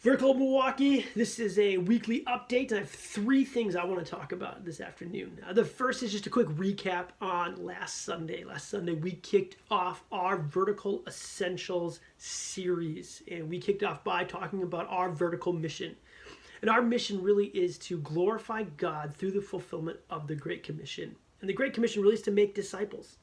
Vertical Milwaukee, this is a weekly update. I have three things I want to talk about this afternoon. The first is just a quick recap on last Sunday. Last Sunday, we kicked off our Vertical Essentials series, and we kicked off by talking about our vertical mission. And our mission really is to glorify God through the fulfillment of the Great Commission. And the Great Commission really is to make disciples.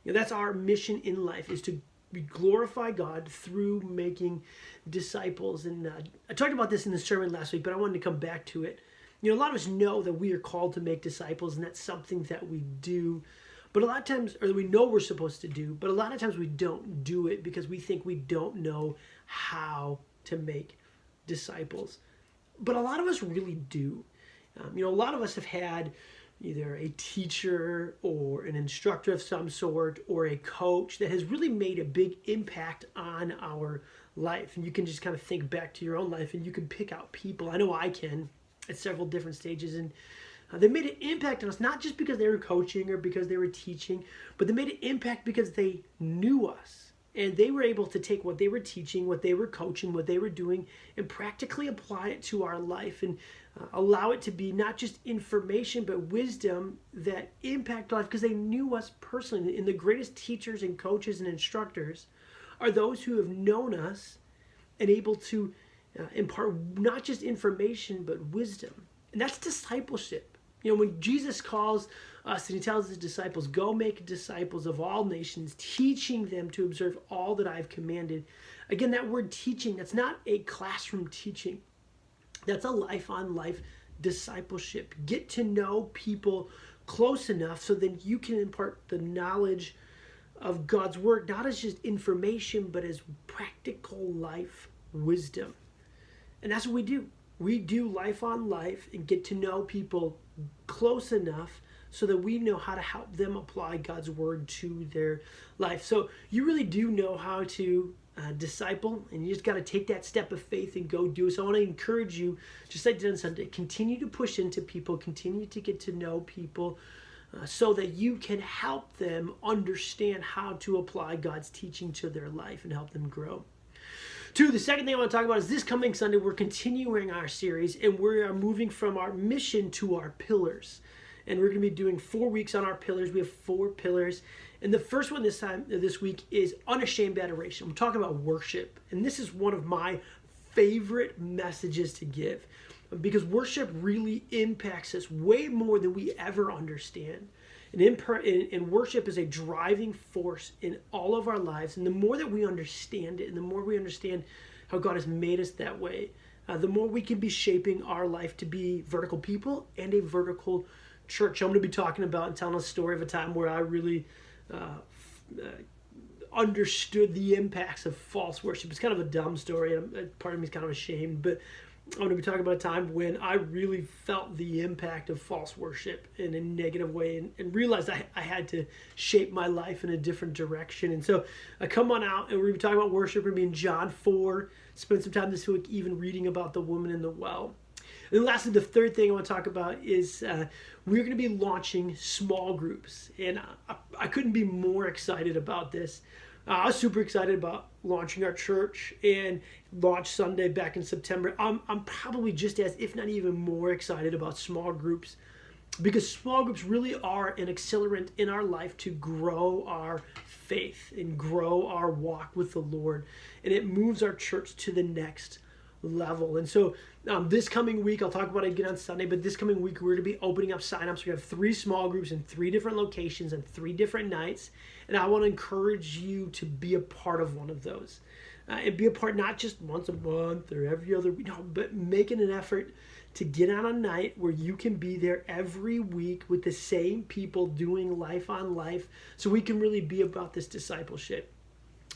That's our mission in life, is to we glorify God through making disciples. And I talked about this in the sermon last week, but I wanted to come back to it. A lot of us know that we are called to make disciples, and that's something that we do. But a lot of times, or we know we're supposed to do, but a lot of times we don't do it because we think we don't know how to make disciples. But a lot of us really do. A lot of us have had either a teacher or an instructor of some sort or a coach that has really made a big impact on our life. And you can just kind of think back to your own life and you can pick out people. I know I can at several different stages. And they made an impact on us, not just because they were coaching or because they were teaching, but they made an impact because they knew us. And they were able to take what they were teaching, what they were coaching, what they were doing, and practically apply it to our life and allow it to be not just information, but wisdom that impact life because they knew us personally. And the greatest teachers and coaches and instructors are those who have known us and able to impart not just information, but wisdom. And that's discipleship. When Jesus calls us and he tells his disciples, go make disciples of all nations, teaching them to observe all that I've commanded. Again, that word teaching, that's not a classroom teaching. That's a life-on-life discipleship. Get to know people close enough so that you can impart the knowledge of God's word, not as just information, but as practical life wisdom. And that's what we do. We do life on life and get to know people close enough so that we know how to help them apply God's word to their life. So you really do know how to disciple, and you just got to take that step of faith and go do it. So I want to encourage you, just like I did on Sunday, continue to push into people, continue to get to know people so that you can help them understand how to apply God's teaching to their life and help them grow. Two, the second thing I want to talk about is this coming Sunday, we're continuing our series and we are moving from our mission to our pillars. And we're going to be doing 4 weeks on our pillars. We have 4 pillars. And the first one this week is unashamed adoration. We're talking about worship. And this is one of my favorite messages to give because worship really impacts us way more than we ever understand. And worship is a driving force in all of our lives. And the more that we understand it and the more we understand how God has made us that way, the more we can be shaping our life to be vertical people and a vertical church. I'm going to be talking about and telling a story of a time where I really understood the impacts of false worship. It's kind of a dumb story, and part of me is kind of ashamed, but I'm going to be talking about a time when I really felt the impact of false worship in a negative way and realized I had to shape my life in a different direction. And so come on out, and we're going to be talking about worship. We're going to be in John 4, spend some time this week even reading about the woman in the well. And then lastly, the third thing I want to talk about is we're going to be launching small groups. And I couldn't be more excited about this. I was super excited about launching our church and launch Sunday back in September. I'm probably just as, if not even more excited about small groups because small groups really are an accelerant in our life to grow our faith and grow our walk with the Lord. And it moves our church to the next level. And so this coming week, I'll talk about it again on Sunday, but this coming week, we're going to be opening up signups. We have 3 small groups in 3 different locations and 3 different nights. And I want to encourage you to be a part of one of those. And be a part not just once a month or every other week, no, but making an effort to get on a night where you can be there every week with the same people doing life on life so we can really be about this discipleship.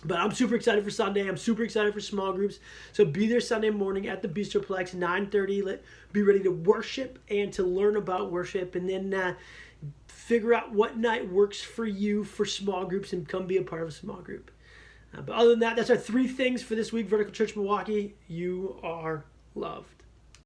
But I'm super excited for Sunday. I'm super excited for small groups. So be there Sunday morning at the Bistroplex, 9:30. Be ready to worship and to learn about worship. And then figure out what night works for you for small groups and come be a part of a small group. But other than that, that's our 3 things for this week. Vertical Church Milwaukee, you are loved.